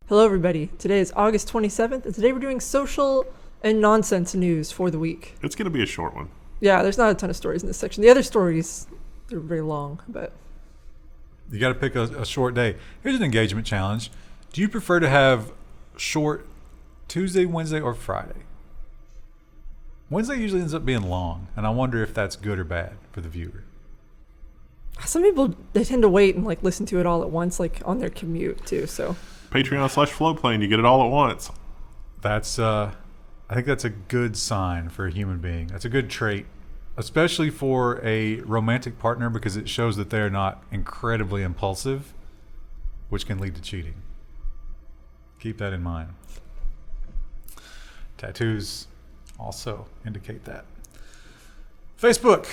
Hello, everybody. Today is August 27th, and today we're doing social and nonsense news for the week. It's going to be a short one. Yeah, there's not a ton of stories in this section. The other stories, they're very long, but... You got to pick a short day. Here's an engagement challenge. Do you prefer to have short Tuesday, Wednesday, or Friday? Wednesday usually ends up being long, and I wonder if that's good or bad for the viewer. Some people, they tend to wait and like listen to it all at once, like on their commute too, so... Patreon/Flowplane, you get it all at once. That's, I think that's a good sign for a human being. That's a good trait, especially for a romantic partner, because it shows that they're not incredibly impulsive, which can lead to cheating. Keep that in mind. Tattoos also indicate that. Facebook,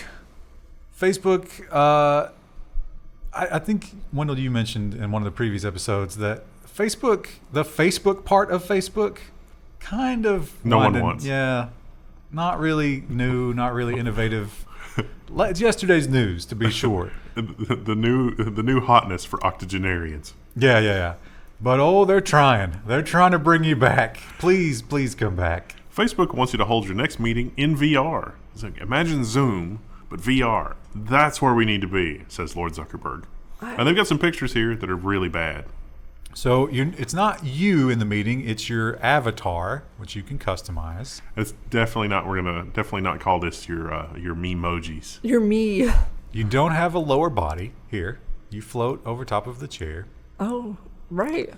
I think, Wendell, you mentioned in one of the previous episodes that Facebook, the Facebook part of Facebook, kind of... No one wants. Yeah. Not really new, not really innovative. It's yesterday's news, to be sure. The new hotness for octogenarians. Yeah. But, they're trying. They're trying to bring you back. Please come back. Facebook wants you to hold your next meeting in VR. It's like, imagine Zoom, but VR. That's where we need to be, says Lord Zuckerberg. And they've got some pictures here that are really bad. So it's not you in the meeting; it's your avatar, which you can customize. It's definitely not. We're gonna definitely not call this your memojis. You're me. You don't have a lower body here. You float over top of the chair. Oh, right.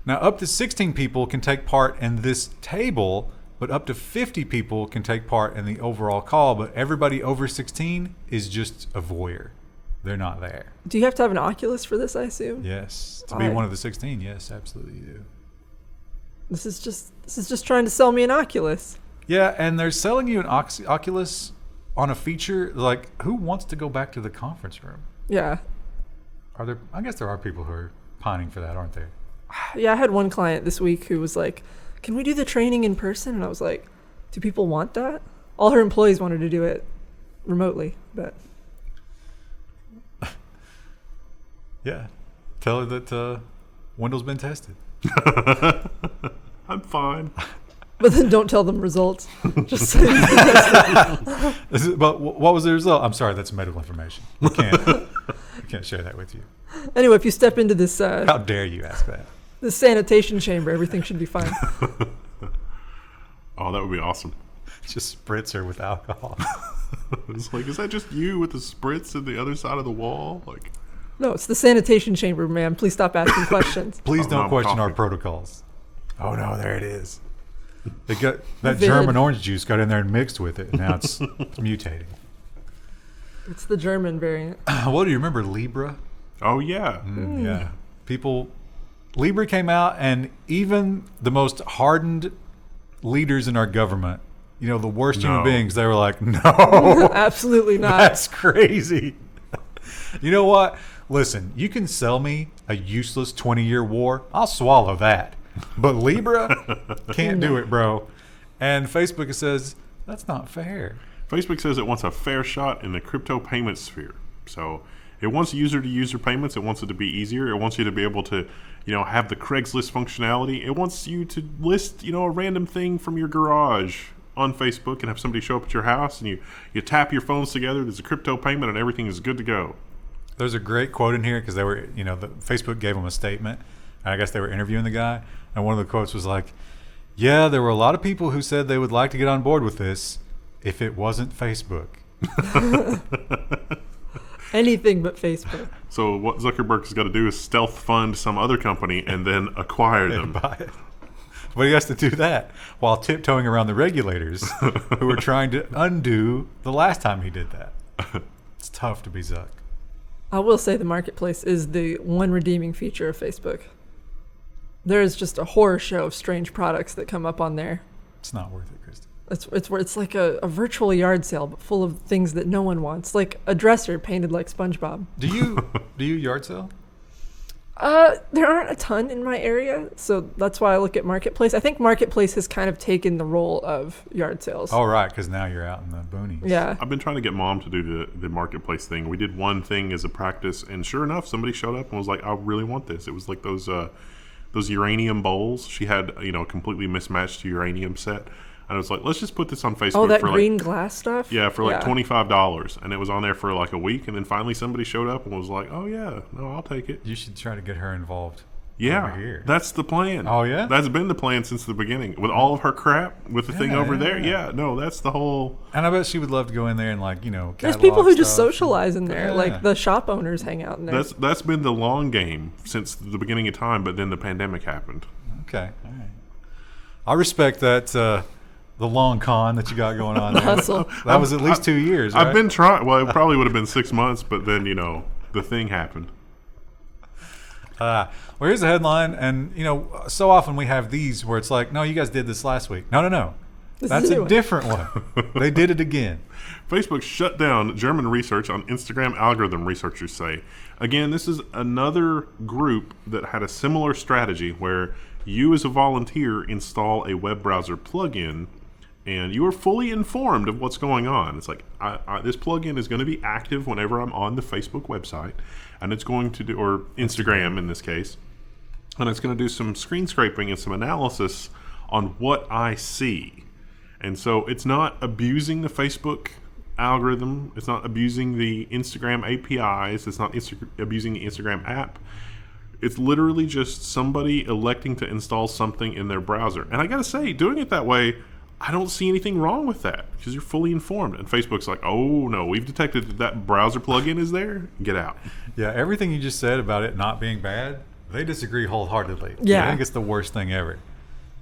Now, up to 16 people can take part in this table, but up to 50 people can take part in the overall call. But everybody over 16 is just a voyeur. They're not there. Do you have to have an Oculus for this, I assume? Yes. To be one of the 16, yes, absolutely you do. This is just trying to sell me an Oculus. Yeah, and they're selling you an Oculus on a feature, like, who wants to go back to the conference room? Yeah. I guess there are people who are pining for that, aren't there? Yeah, I had one client this week who was like, can we do the training in person? And I was like, do people want that? All her employees wanted to do it remotely, but... Yeah. Tell her that Wendell's been tested. I'm fine. But then don't tell them results. Just say But what was the result? I'm sorry, that's medical information. We can't share that with you. Anyway, if you step into this... How dare you ask that? This sanitation chamber, everything should be fine. Oh, that would be awesome. Just spritz her with alcohol. It's like, is that just you with the spritz at the other side of the wall? Like... No, it's the sanitation chamber, ma'am. Please stop asking questions. Please don't question our protocols. Oh, no, there it is. They got that German orange juice got in there and mixed with it, and now it's mutating. It's the German variant. Well, do you remember Libra? Oh, yeah. Yeah. Libra came out, and even the most hardened leaders in our government, the worst human beings, they were like, no. Absolutely not. That's crazy. You know what? Listen, you can sell me a useless 20-year war. I'll swallow that. But Libra can't do it, bro. And Facebook says, that's not fair. Facebook says it wants a fair shot in the crypto payment sphere. So it wants user-to-user payments. It wants it to be easier. It wants you to be able to, have the Craigslist functionality. It wants you to list, a random thing from your garage on Facebook and have somebody show up at your house, and you tap your phones together. There's a crypto payment, and everything is good to go. There's a great quote in here because they were, Facebook gave them a statement, and I guess they were interviewing the guy, and one of the quotes was like, yeah, there were a lot of people who said they would like to get on board with this if it wasn't Facebook. Anything but Facebook. So what Zuckerberg's got to do is stealth fund some other company and then acquire them. Buy it. But he has to do that while tiptoeing around the regulators who were trying to undo the last time he did that. It's tough to be Zuck. I will say the marketplace is the one redeeming feature of Facebook. There is just a horror show of strange products that come up on there. It's not worth it, Kristen. It's like a virtual yard sale, but full of things that no one wants, like a dresser painted like SpongeBob. Do you yard sale? There aren't a ton in my area, so that's why I look at Marketplace. I think Marketplace has kind of taken the role of yard sales. Oh, right, because now you're out in the boonies. Yeah. I've been trying to get Mom to do the Marketplace thing. We did one thing as a practice, and sure enough, somebody showed up and was like, I really want this. It was like those those uranium bowls. She had, a completely mismatched uranium set. And I was like, let's just put this on Facebook. Oh, that for green glass stuff? Yeah, for like $25. And it was on there for like a week. And then finally somebody showed up and was like, oh, yeah, no, I'll take it. You should try to get her involved. Yeah, over here. That's the plan. Oh, yeah? That's been the plan since the beginning. With all of her crap, with the thing over there. Yeah, no, that's the whole... And I bet she would love to go in there and, There's people who just stuff. socialize in there. Yeah. Like, the shop owners hang out in there. That's been the long game since the beginning of time, but then the pandemic happened. Okay, all right. I respect that, the long con that you got going on there. Hustle. That was at least 2 years, right? I've been trying... Well, it probably would have been 6 months, but then, the thing happened. Well, here's the headline, and so often we have these where it's like, no, you guys did this last week. No. That's a different one. They did it again. Facebook shut down German research on Instagram algorithm, researchers say. Again, this is another group that had a similar strategy where you as a volunteer install a web browser plugin and you are fully informed of what's going on. It's like, this plugin is going to be active whenever I'm on the Facebook website, and it's going to do, or Instagram in this case, and it's going to do some screen scraping and some analysis on what I see. And so it's not abusing the Facebook algorithm. It's not abusing the Instagram APIs. It's not abusing the Instagram app. It's literally just somebody electing to install something in their browser. And I got to say, doing it that way, I don't see anything wrong with that because you're fully informed. And Facebook's like, oh, no, we've detected that browser plugin is there. Get out. Yeah, everything you just said about it not being bad, they disagree wholeheartedly. Yeah. I think it's the worst thing ever.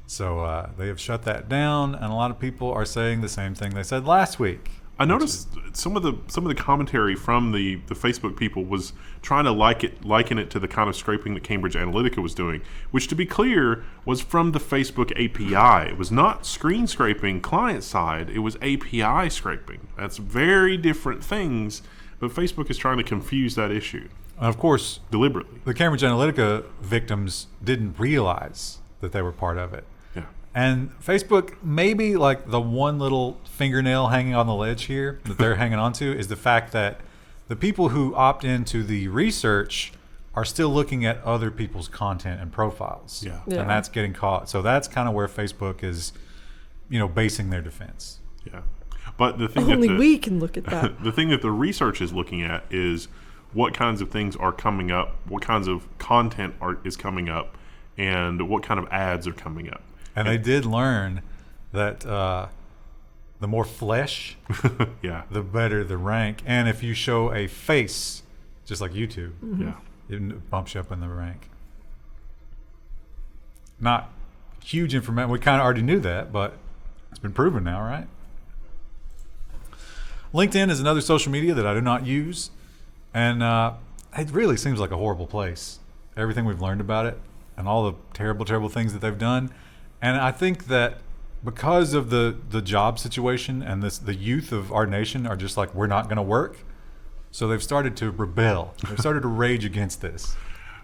So they have shut that down, and a lot of people are saying the same thing they said last week. I noticed some of the commentary from the Facebook people was trying to liken it to the kind of scraping that Cambridge Analytica was doing, which, to be clear, was from the Facebook API. It was not screen scraping client side; it was API scraping. That's very different things. But Facebook is trying to confuse that issue. And of course, deliberately. The Cambridge Analytica victims didn't realize that they were part of it. Yeah. And Facebook, maybe like the one little fingernail hanging on the ledge here that they're hanging on to is the fact that the people who opt into the research are still looking at other people's content and profiles. Yeah. And that's getting caught. So that's kind of where Facebook is, basing their defense. Yeah. But the thing Only we can look at that. The thing that the research is looking at is what kinds of things are coming up, what kinds of content is coming up, and what kind of ads are coming up. And they did learn that the more flesh, yeah, the better the rank. And if you show a face, just like YouTube, yeah, it bumps you up in the rank. Not huge information. We kind of already knew that, but it's been proven now, right? LinkedIn is another social media that I do not use. And it really seems like a horrible place. Everything we've learned about it and all the terrible, terrible things that they've done. And I think that because of the job situation and the youth of our nation are just like, we're not going to work. So they've started to rebel. They've started to rage against this.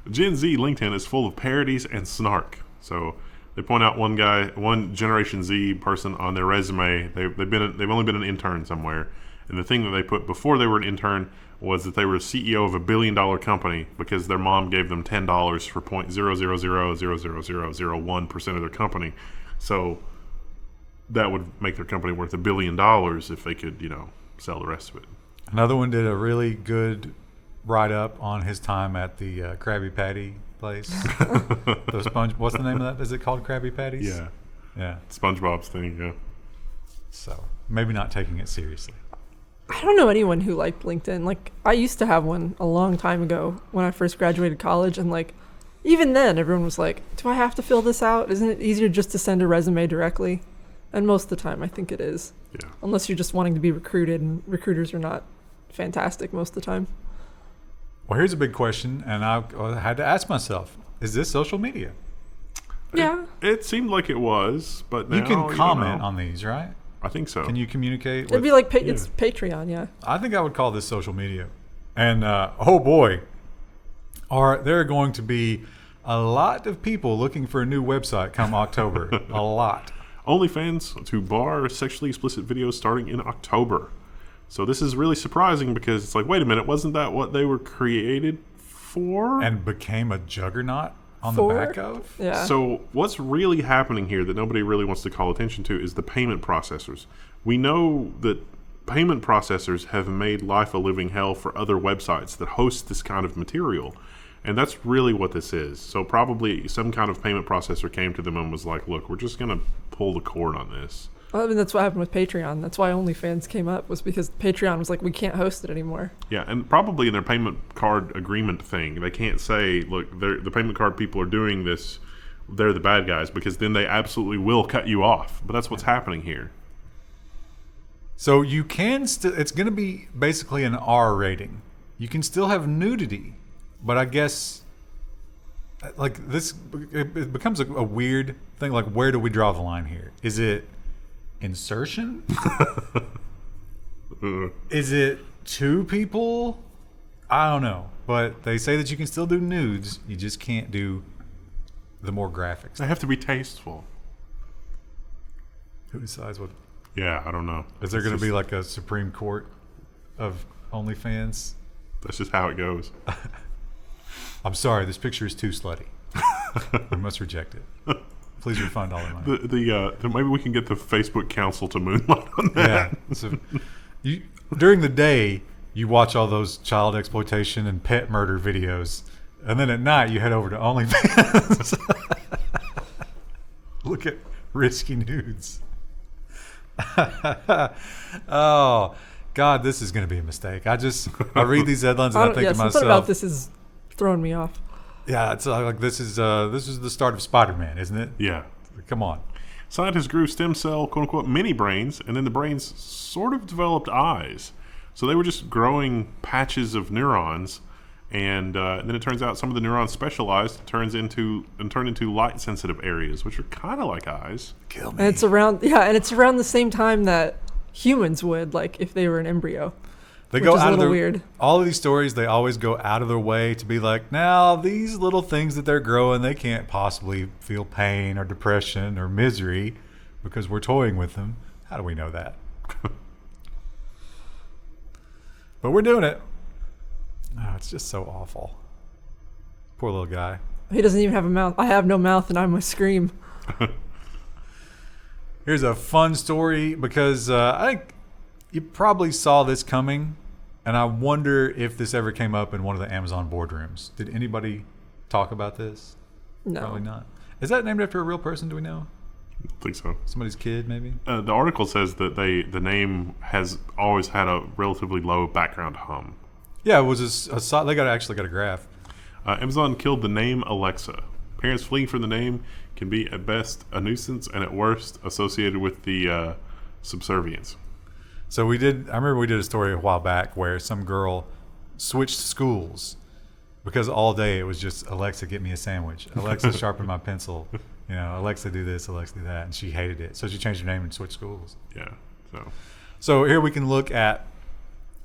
Gen Z LinkedIn is full of parodies and snark. So they point out one Generation Z person on their resume. They've only been an intern somewhere. And the thing that they put before they were an intern was that they were CEO of a $1 billion company because their mom gave them $10 for 0.0000001% of their company. So that would make their company worth $1 billion if they could, sell the rest of it. Another one did a really good write-up on his time at the Krabby Patty place. What's the name of that? Is it called Krabby Patties? Yeah. Yeah. SpongeBob's thing, yeah. So maybe not taking it seriously. I don't know anyone who liked LinkedIn. Like, I used to have one a long time ago when I first graduated college, and even then everyone was like, do I have to fill this out? Isn't it easier just to send a resume directly? And most of the time I think it is. Yeah. Unless you're just wanting to be recruited, and recruiters are not fantastic most of the time. Well, here's a big question, and I had to ask myself, is this social media? Yeah. It seemed like it was, but now you can comment on these, right? I think so. Can you communicate? It'd be like it's Patreon, yeah. I think I would call this social media. And oh boy, there are going to be a lot of people looking for a new website come October. A lot. OnlyFans to bar sexually explicit videos starting in October. So this is really surprising because it's like, wait a minute, wasn't that what they were created for? And became a juggernaut On For? the back of? Yeah. So what's really happening here that nobody really wants to call attention to is the payment processors. We know that payment processors have made life a living hell for other websites that host this kind of material. And that's really what this is. So probably some kind of payment processor came to them and was like, look, we're just going to pull the cord on this. Well, I mean, that's what happened with Patreon. That's why OnlyFans came up, was because Patreon was like, we can't host it anymore. Yeah, and probably in their payment card agreement thing, they can't say, look, the payment card people are doing this, they're the bad guys, because then they absolutely will cut you off. But that's what's happening here. So you can still, it's going to be basically an R rating. You can still have nudity, but I guess like this, it becomes a weird thing. Like, where do we draw the line here? Is it insertion? Is it two people? I don't know. But they say that you can still do nudes. You just can't do the more graphics. They have to be tasteful. Who decides what? Yeah, I don't know. Is there going to be like a Supreme Court of OnlyFans? That's just how it goes. I'm sorry, this picture is too slutty. We must reject it. Please refund all the money. Maybe we can get the Facebook Council to moonlight on that. Yeah. So during the day, you watch all those child exploitation and pet murder videos, and then at night you head over to OnlyFans. Look at risky nudes. Oh God, this is going to be a mistake. I read these headlines and I think to myself, something about this is throwing me off. Yeah, it's like this is the start of Spider-Man, isn't it? Yeah. Come on. Scientists grew stem cell, quote unquote, mini brains, and then the brains sort of developed eyes. So they were just growing patches of neurons, and then it turns out some of the neurons specialized, turn into light sensitive areas, which are kind of like eyes. Kill me. And it's around the same time that humans would, like, if they were an embryo. They which go is out a of little their weird. All of these stories. They always go out of their way to be like, now these little things that they're growing, they can't possibly feel pain or depression or misery because we're toying with them. How do we know that? But we're doing it. Oh, it's just so awful. Poor little guy. He doesn't even have a mouth. I have no mouth, and I must scream. Here's a fun story because I think you probably saw this coming, and I wonder if this ever came up in one of the Amazon boardrooms. Did anybody talk about this? No. Probably not. Is that named after a real person? Do we know? I think so. Somebody's kid, maybe? The article says that the name has always had a relatively low background hum. Yeah, it was they actually got a graph. Amazon killed the name Alexa. Parents fleeing from the name can be at best a nuisance and at worst associated with the subservience. So I remember we did a story a while back where some girl switched schools because all day it was just, Alexa, get me a sandwich. Alexa, sharpen my pencil. Alexa, do this, Alexa, do that. And she hated it. So she changed her name and switched schools. Yeah. So here we can look at,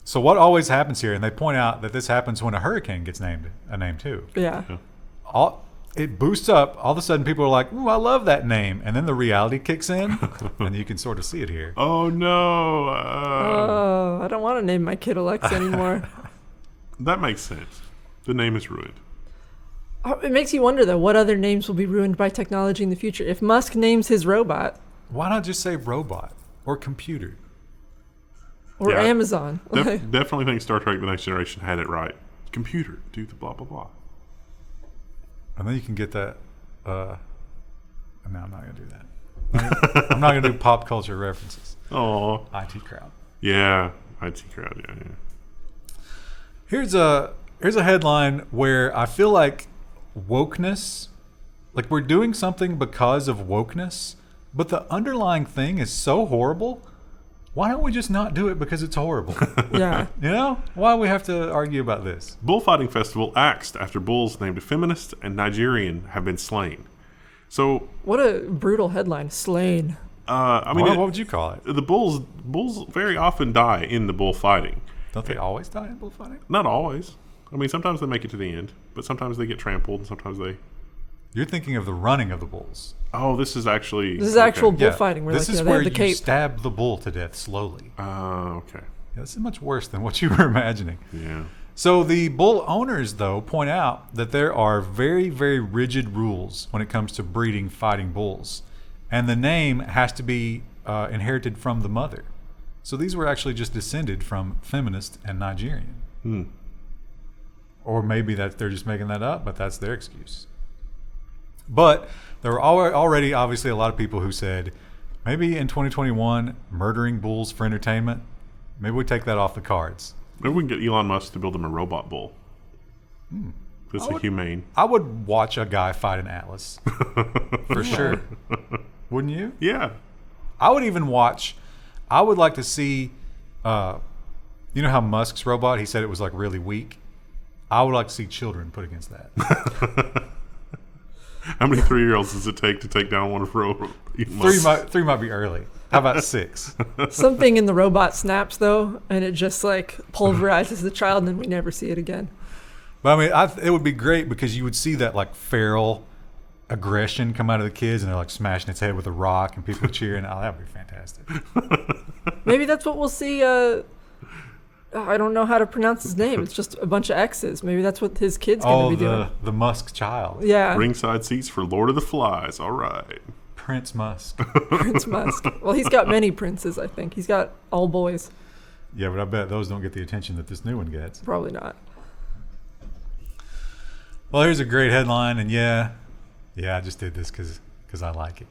so what always happens here, and they point out that this happens when a hurricane gets a name too. Yeah. It boosts up. All of a sudden, people are like, "Ooh, I love that name," and then the reality kicks in, and you can sort of see it here. Oh no! I don't want to name my kid Alexa anymore. That makes sense. The name is ruined. It makes you wonder, though, what other names will be ruined by technology in the future? If Musk names his robot, why not just say robot or computer or Amazon? Definitely think Star Trek: The Next Generation had it right. Computer, do the blah blah blah. And then you can get that. No, I'm not going to do that. I'm not going to do pop culture references. Oh, IT crowd. Yeah, IT crowd. Yeah. Here's a headline where I feel like wokeness, like we're doing something because of wokeness, but the underlying thing is so horrible. Why don't we just not do it because it's horrible? Yeah. Why do we have to argue about this? Bullfighting festival axed after bulls named Feminist and Nigerian have been slain. So what a brutal headline. Slain. What would you call it? The bulls very often die in the bullfighting. Don't they always die in bullfighting? Not always. I mean, sometimes they make it to the end, but sometimes they get trampled, and sometimes they... You're thinking of the running of the bulls. Oh, this is actually... This is actual bullfighting. This is where you stab the bull to death slowly. Okay. Yeah, this is much worse than what you were imagining. Yeah. So the bull owners, though, point out that there are very, very rigid rules when it comes to breeding fighting bulls. And the name has to be inherited from the mother. So these were actually just descended from Feminist and Nigerian. Or maybe that they're just making that up, but that's their excuse. But there were already obviously a lot of people who said, maybe in 2021, murdering bulls for entertainment, maybe we take that off the cards. Maybe we can get Elon Musk to build him a robot bull. That's humane. I would watch a guy fight an atlas. For sure. Wouldn't you? Yeah. I would even watch, I would like to see, you know how Musk's robot, he said it was like really weak? I would like to see children put against that. How many 3-year-olds does it take to take down one of Elon Musk? Three might be early. How about 6? Something in the robot snaps, though, and it just like pulverizes the child, and then we never see it again. But I mean, it would be great because you would see that like feral aggression come out of the kids, and they're like smashing its head with a rock, and people cheering. Oh, that would be fantastic. Maybe that's what we'll see. I don't know how to pronounce his name. It's just a bunch of X's. Maybe that's what his kid's going to be doing. The Musk child. Yeah. Ringside seats for Lord of the Flies. All right. Prince Musk. Prince Musk. Well, he's got many princes, I think. He's got all boys. Yeah, but I bet those don't get the attention that this new one gets. Probably not. Well, here's a great headline, and yeah, I just did this because I like it.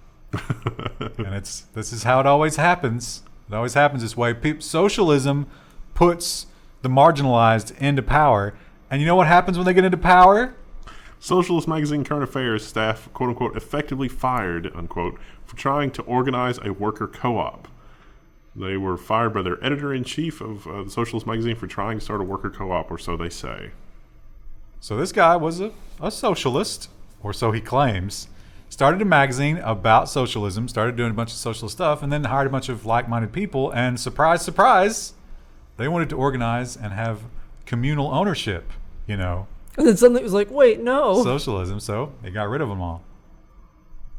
And this is how it always happens. It always happens this way. Socialism puts the marginalized into power, and you know what happens when they get into power? Socialist magazine Current Affairs staff, quote unquote, effectively fired, unquote, for trying to organize a worker co-op. They were fired by their editor-in-chief of the Socialist magazine for trying to start a worker co-op, or so they say. So this guy was a socialist, or so he claims. Started a magazine about socialism, started doing a bunch of socialist stuff, and then hired a bunch of like-minded people, and surprise, surprise, they wanted to organize and have communal ownership, you know. And then suddenly it was like, wait, no. Socialism, so they got rid of them all.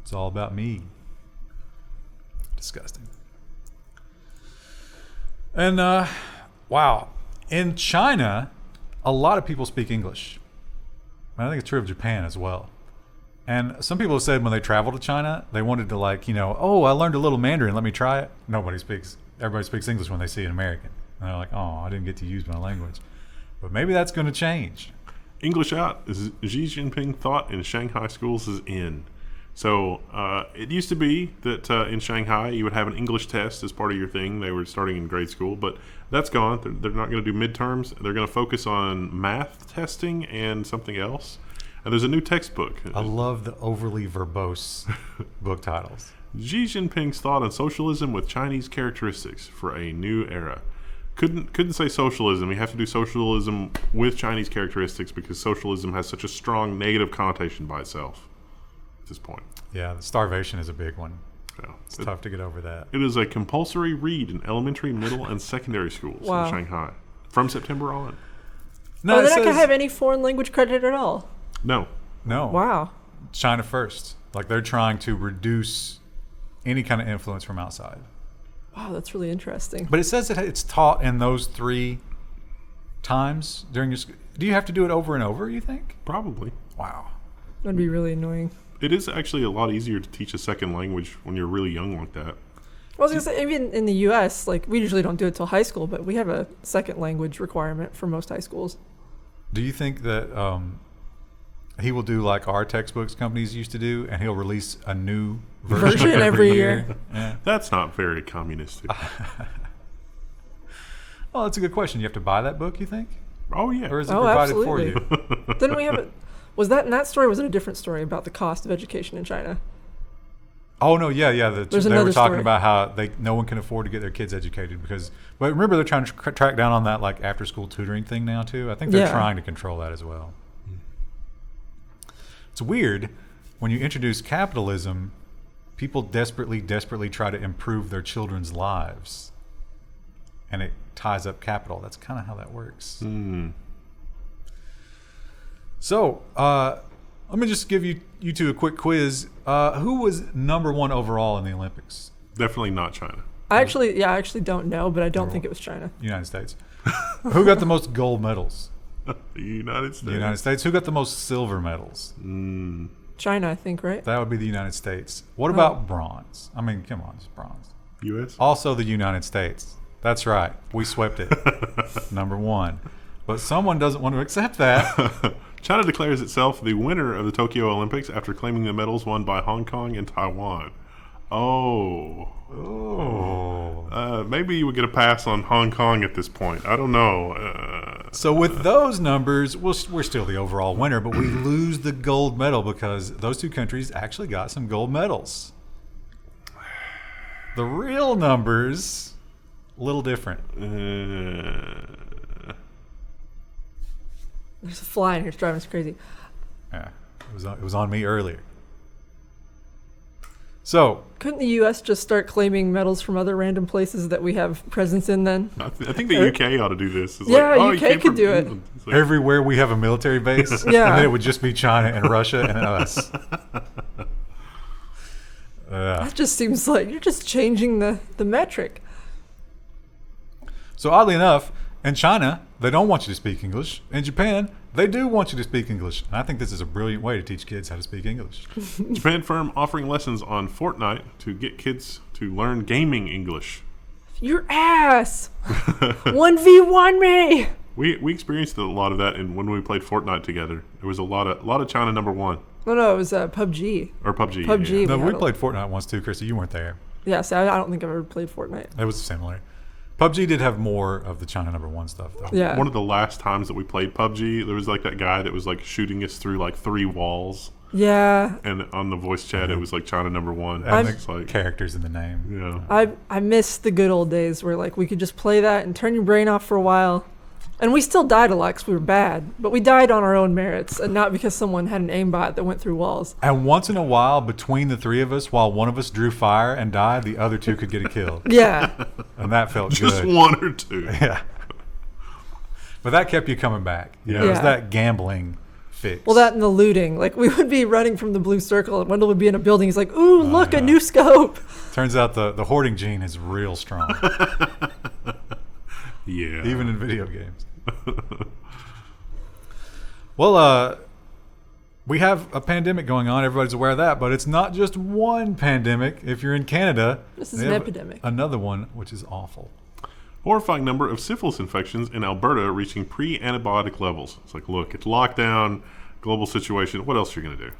It's all about me. Disgusting. And, wow. In China, a lot of people speak English. And I think it's true of Japan as well. And some people have said when they travel to China, they wanted to like, you know, oh, I learned a little Mandarin, let me try it. Everybody speaks English when they see an American. And they're like, oh, I didn't get to use my language. But maybe that's going to change. English out. Xi Jinping thought in Shanghai schools is in. So it used to be that in Shanghai you would have an English test as part of your thing. They were starting in grade school, but that's gone. They're not going to do midterms. They're going to focus on math testing and something else. And there's a new textbook. I love the overly verbose book titles. Xi Jinping's thought on socialism with Chinese characteristics for a new era. Couldn't say socialism. We have to do socialism with Chinese characteristics because socialism has such a strong negative connotation by itself at this point. Yeah, the starvation is a big one. Yeah. It's tough to get over that. It is a compulsory read in elementary, middle, and secondary schools Wow. in Shanghai from September on. No, they're not going to have any foreign language credit at all. No. Wow. China first. Like they're trying to reduce any kind of influence from outside. Wow, that's really interesting. But it says that it's taught in those 3 times during your school. Do you have to do it over and over, you think? Probably. Wow. That'd be really annoying. It is actually a lot easier to teach a second language when you're really young like that. Well, I was going to say, even in the U.S., like, we usually don't do it till high school, but we have a second language requirement for most high schools. Do you think that he will do like our textbooks companies used to do, and he'll release a new version every year? Yeah. That's not very communistic. Well, that's a good question. You have to buy that book, you think? Oh, yeah. Or is it provided absolutely. for you? Didn't we have it? Was that in that story, or was it a different story about the cost of education in China? Oh, no, yeah. There's they another were talking story. about how no one can afford to get their kids educated because, but remember they're trying to track down on that like after-school tutoring thing now too. I think they're trying to control that as well. It's weird when you introduce capitalism, people desperately try to improve their children's lives, and it ties up capital. That's kind of how that works. So, let me just give you two a quick quiz. Who was number 1 overall in the Olympics? Definitely not China. I actually don't know, but I don't think it was China. United States. Who got the most gold medals? The United States. The United States. Who got the most silver medals? China, I think, right? That would be the United States. What about bronze? I mean, come on, it's bronze. U.S. Also the United States. That's right. We swept it. Number 1. But someone doesn't want to accept that. China declares itself the winner of the Tokyo Olympics after claiming the medals won by Hong Kong and Taiwan. Oh. Maybe you would get a pass on Hong Kong at this point. I don't know. So with those numbers, we're still the overall winner, but we lose the gold medal because those two countries actually got some gold medals. The real numbers, a little different. There's a fly in here. It's driving us crazy. Yeah, it was on me earlier. So couldn't the U.S. just start claiming medals from other random places that we have presence in then? I think the UK ought to do this. It's UK could do it. Like, everywhere we have a military base, and then it would just be China and Russia and us. That just seems like you're just changing the metric. So oddly enough, in China, they don't want you to speak English. In Japan, they do want you to speak English. And I think this is a brilliant way to teach kids how to speak English. Japan firm offering lessons on Fortnite to get kids to learn gaming English. Your ass! 1v1 me! We experienced a lot of that when we played Fortnite together. There was a lot of China number 1. No, it was PUBG. Or PUBG. PUBG. Yeah. No, we played Fortnite once too, Chrissy. You weren't there. Yeah, so I don't think I've ever played Fortnite. It was similar. PUBG did have more of the China number 1 stuff, though. Yeah. One of the last times that we played PUBG, there was like that guy that was like shooting us through like 3 walls. Yeah. And on the voice chat, it was like China number 1. And It's like characters in the name. Yeah. I miss the good old days where like we could just play that and turn your brain off for a while. And we still died a lot because we were bad, but we died on our own merits and not because someone had an aimbot that went through walls. And once in a while, between the 3 of us, while one of us drew fire and died, the other 2 could get a kill. Yeah. And that felt Just good. 1 or 2. Yeah. But that kept you coming back. You know, it was that gambling fix. Well, that and the looting. Like, we would be running from the blue circle, and Wendell would be in a building. He's like, ooh, look, a new scope. Turns out the hoarding gene is real strong. Yeah. Even in video games. Well, we have a pandemic going on. Everybody's aware of that, but it's not just one pandemic. If you're in Canada, this is an epidemic. Another one, which is awful. Horrifying number of syphilis infections in Alberta reaching pre-antibiotic levels. It's like, look, it's lockdown, global situation. What else are you going to do?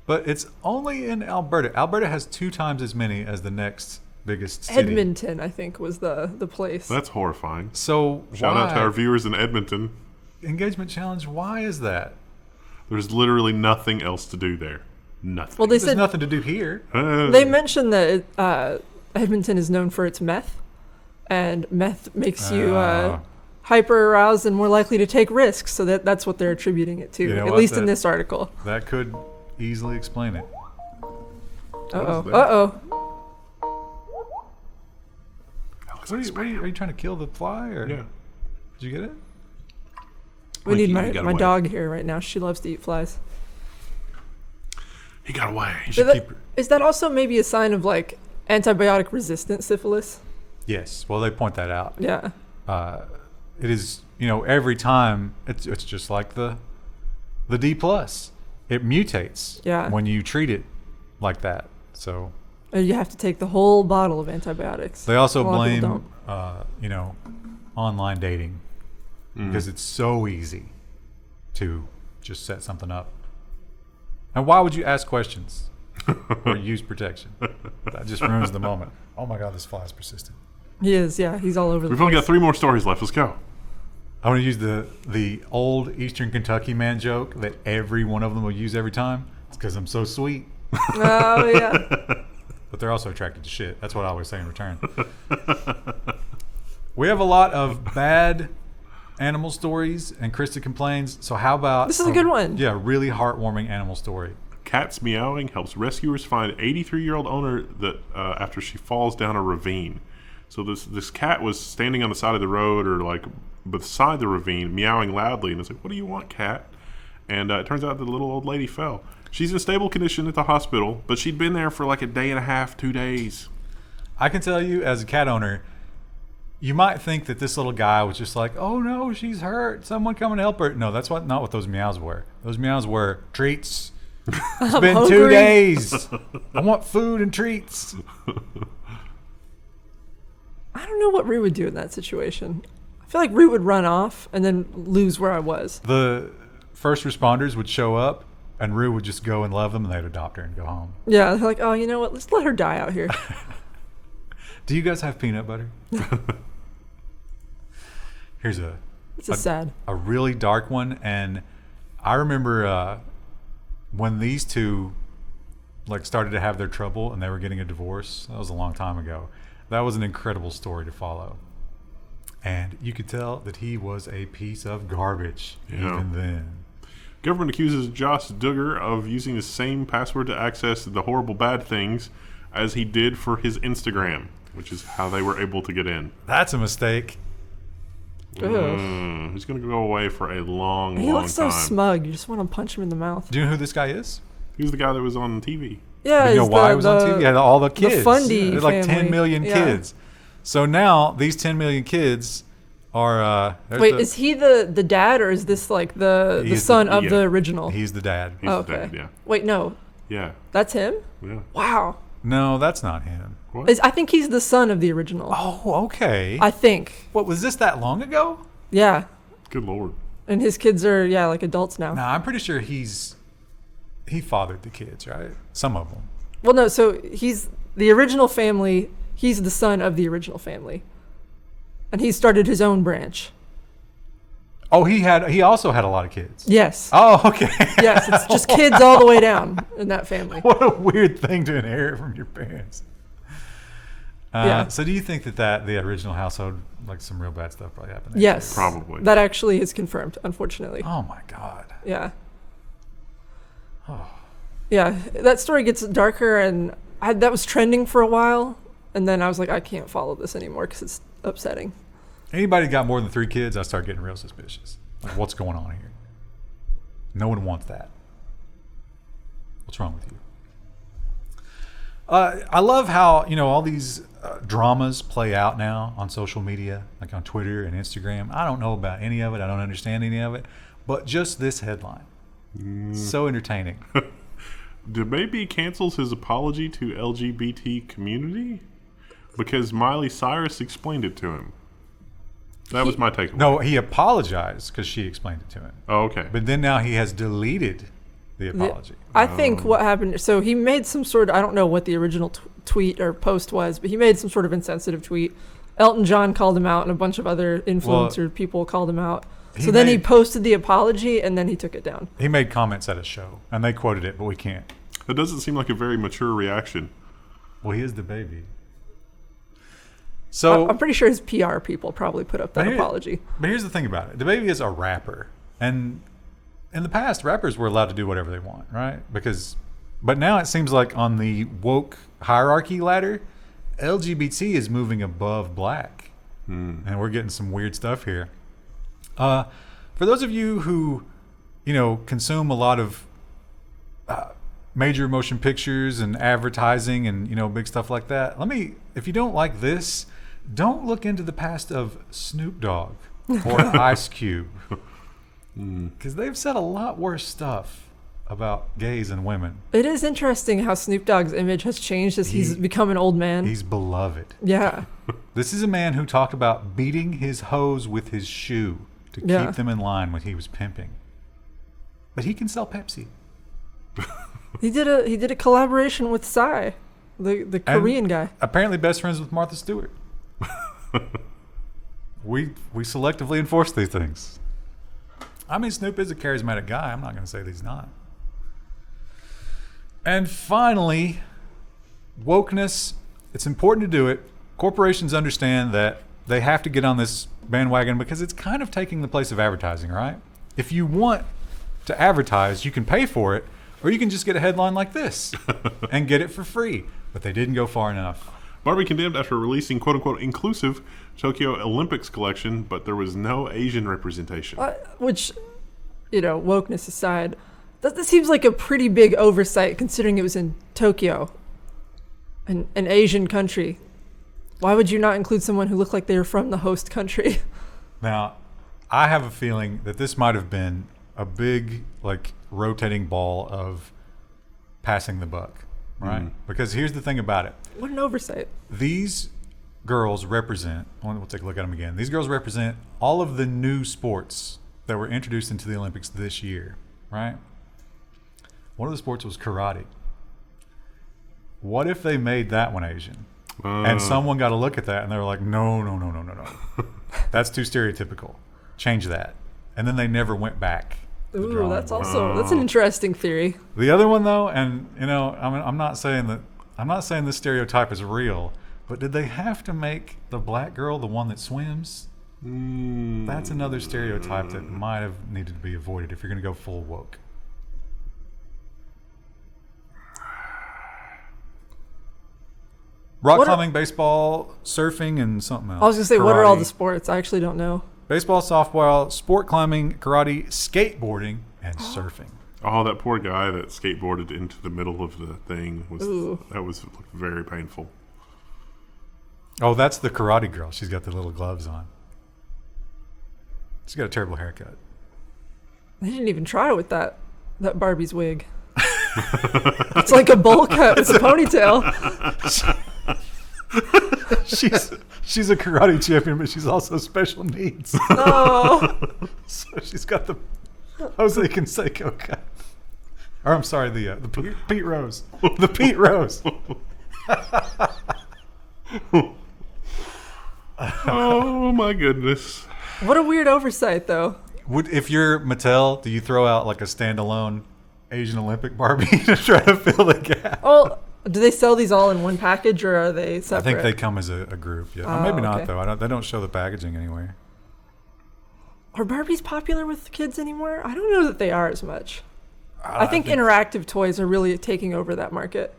But it's only in Alberta. Alberta has 2 times as many as the next biggest city. Edmonton, I think, was the place. That's horrifying. So shout out to our viewers in Edmonton. Engagement challenge, why is that? There's literally nothing else to do there. Nothing. Well, they There's said nothing to do here. They mentioned that Edmonton is known for its meth, and meth makes you hyper aroused and more likely to take risks. So that's what they're attributing it to, You know at what? least in this article. That could easily explain it. Uh-oh. Are you trying to kill the fly? Or? Yeah. Did you get it? We need He my got away. dog here right now. She loves to eat flies. He got away. Is that also maybe a sign of like antibiotic resistant syphilis? Yes. Well, they point that out. Yeah. It is, every time it's just like the D+. It mutates when you treat it like that. So You have to take the whole bottle of antibiotics. they also A lot of people blame, online dating because it's so easy to just set something up. And why would you ask questions or use protection? That just ruins the moment. Oh my God, this fly is persistent. He is, yeah. He's all over the We've place. only got 3 more stories left. Let's go. I want to use the old Eastern Kentucky man joke that every one of them will use every time. It's because I'm so sweet. Oh, yeah. But they're also attracted to shit. That's what I always say in return. We have a lot of bad animal stories, and Krista complains. So how about... This is a good one. Yeah, really heartwarming animal story. Cat's Meowing helps rescuers find 83-year-old owner that after she falls down a ravine. So this cat was standing on the side of the road or like beside the ravine, meowing loudly, and it's like, "What do you want, cat?" And it turns out the little old lady fell. She's in stable condition at the hospital, but she'd been there for like a day and a half, 2 days. I can tell you, as a cat owner, you might think that this little guy was just like, oh no, she's hurt. Someone come and help her. No, that's not what those meows were. Those meows were treats. It's been 2 days. I want food and treats. I don't know what Rue would do in that situation. I feel like Rue would run off and then lose where I was. The first responders would show up, and Rue would just go and love them, and they'd adopt her and go home. Yeah, they're like, oh, you know what? Let's let her die out here. Do you guys have peanut butter? Here's sad. A really dark one, and I remember when these two like started to have their trouble and they were getting a divorce. That was a long time ago. That was an incredible story to follow. And you could tell that he was a piece of garbage even then. Government accuses Josh Duggar of using the same password to access the horrible bad things as he did for his Instagram, which is how they were able to get in. That's a mistake. He's going to go away for a long time. He looks so smug. You just want to punch him in the mouth. Do you know who this guy is? He was the guy that was on TV. Yeah, Do you know why he was on TV? Yeah, all the kids. The Fundy There's like family. 10 million kids. So now these 10 million kids are... Wait, is he the dad, or is this like the son of the original? He's the dad. He's the dad, yeah. Wait, no. Yeah. That's him? Yeah. Wow. No, that's not him. What? I think he's the son of the original. Oh, okay. I think. What, was this that long ago? Yeah. Good Lord. And his kids are, like adults now. No, I'm pretty sure he fathered the kids, right? Some of them. Well, no, so he's the original family. He's the son of the original family. And he started his own branch. Oh, he also had a lot of kids. Yes. Oh, okay. Yes, it's just kids all the way down in that family. What a weird thing to inherit from your parents. Yeah. So do you think that the original household, like some real bad stuff probably happened there? Yes. Probably. That actually is confirmed, unfortunately. Oh, my God. Yeah. Oh. Yeah, that story gets darker, and that was trending for a while, and then I was like, I can't follow this anymore because it's upsetting. Anybody got more than 3 kids, I start getting real suspicious. Like, what's going on here? No one wants that. What's wrong with you? I love how, all these dramas play out now on social media, like on Twitter and Instagram. I don't know about any of it. I don't understand any of it. But just this headline. So entertaining. DaBaby cancels his apology to LGBT community because Miley Cyrus explained it to him. That was my takeaway. No, he apologized because she explained it to him. Oh, okay. But then now he has deleted the apology. I think what happened, so he made some sort of, I don't know what the original tweet or post was, but he made some sort of insensitive tweet. Elton John called him out, and a bunch of other influencer people called him out. So then he posted the apology, and then he took it down. He made comments at a show, and they quoted it, but we can't. That doesn't seem like a very mature reaction. Well, he is DaBaby. So I'm pretty sure his PR people probably put up that apology. But here's the thing about it. DaBaby is a rapper. And in the past, rappers were allowed to do whatever they want, right? But now it seems like on the woke hierarchy ladder, LGBT is moving above black. And we're getting some weird stuff here. For those of you who, consume a lot of major motion pictures and advertising and, big stuff like that, if you don't like this, don't look into the past of Snoop Dogg or Ice Cube. Because they've said a lot worse stuff about gays and women. It is interesting how Snoop Dogg's image has changed as he's become an old man. He's beloved. Yeah. This is a man who talked about beating his hoes with his shoe to keep them in line when he was pimping. But he can sell Pepsi. He did a collaboration with Psy, the Korean guy. Apparently best friends with Martha Stewart. We selectively enforce these things. I mean, Snoop is a charismatic guy. I'm not going to say that he's not. And finally, wokeness. It's important to do it. Corporations understand that they have to get on this bandwagon because it's kind of taking the place of advertising, right? If you want to advertise, you can pay for it, or you can just get a headline like this and get it for free. But they didn't go far enough. Barbie condemned after releasing quote-unquote inclusive Tokyo Olympics collection, but there was no Asian representation. Which, wokeness aside, that seems like a pretty big oversight considering it was in Tokyo, an Asian country. Why would you not include someone who looked like they were from the host country? Now, I have a feeling that this might have been a big, like, rotating ball of passing the buck, right? Because here's the thing about it. What an oversight. These girls represent, we'll take a look at them again. These girls represent all of the new sports that were introduced into the Olympics this year, right? One of the sports was karate. What if they made that one Asian? And someone got a look at that and they were like, no. That's too stereotypical. Change that. And then they never went back. Ooh, that's an interesting theory. The other one though, and I'm not saying this stereotype is real, but did they have to make the black girl the one that swims? That's another stereotype that might have needed to be avoided if you're going to go full woke. Rock climbing, baseball, surfing, and something else. I was going to say, what are all the sports? I actually don't know. Baseball, softball, sport climbing, karate, skateboarding, and surfing. Oh, that poor guy that skateboarded into the middle of the thing was very painful. Oh, that's the karate girl. She's got the little gloves on. She's got a terrible haircut. They didn't even try with that Barbie's wig. It's like a bowl cut with a ponytail. She's a karate champion, but she's also special needs. No. So she's got the Jose Canseco cut. Or I'm sorry, the Pete Rose. The Pete Rose. Oh my goodness. What a weird oversight, though. If you're Mattel, do you throw out like a standalone Asian Olympic Barbie to try to fill the gap? Oh, do they sell these all in one package, or are they separate? I think they come as a group. Yeah, maybe not though. They don't show the packaging anywhere. Are Barbies popular with kids anymore? I don't know that they are as much. I think interactive toys are really taking over that market.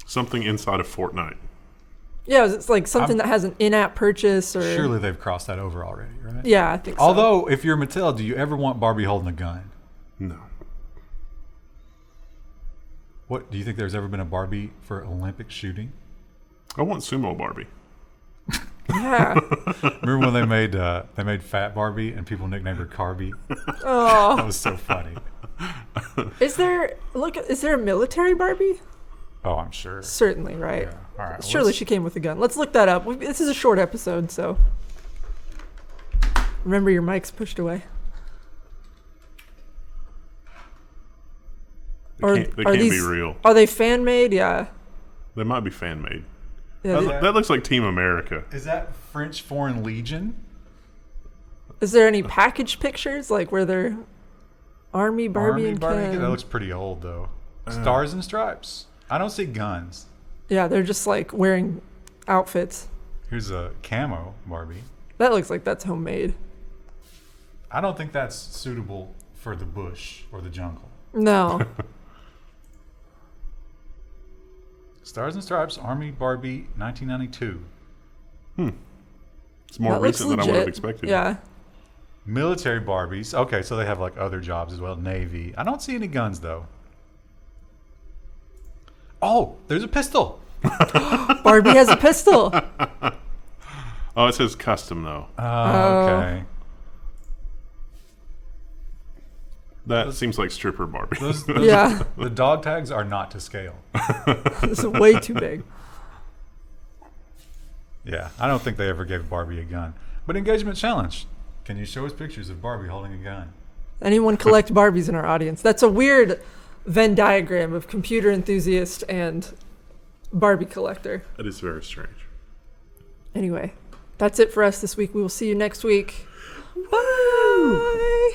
Something inside of Fortnite. Yeah, it's like something that has an in-app purchase. Or surely they've crossed that over already, right? Yeah, I think so. Although, if you're Mattel, do you ever want Barbie holding a gun? No. What do you think there's ever been a Barbie for Olympic shooting? I want sumo Barbie. Yeah. Remember when they made Fat Barbie and people nicknamed her Carby? Oh, that was so funny. Is there a military Barbie? Oh, I'm sure. Certainly, right? Yeah. All right. Surely she came with a gun. Let's look that up. This is a short episode, so remember your mic's pushed away. They can't be real. Are they fan made? Yeah. They might be fan made. Yeah, that looks like Team America. Is that French Foreign Legion? Is there any package pictures like where they're Army Barbie and Ken? That looks pretty old though. Stars and Stripes. I don't see guns. Yeah, they're just like wearing outfits. Here's a camo Barbie. That looks like that's homemade. I don't think that's suitable for the bush or the jungle. No. Stars and Stripes, Army Barbie, 1992. It's more recent than I would have expected. Yeah. Military Barbies. Okay, so they have like other jobs as well. Navy. I don't see any guns though. Oh, there's a pistol. Barbie has a pistol. Oh, it says custom though. Oh, okay. That seems like stripper Barbie. Yeah. The dog tags are not to scale. This is way too big. Yeah, I don't think they ever gave Barbie a gun. But engagement challenge. Can you show us pictures of Barbie holding a gun? Anyone collect Barbies in our audience? That's a weird Venn diagram of computer enthusiast and Barbie collector. That is very strange. Anyway, that's it for us this week. We will see you next week. Bye.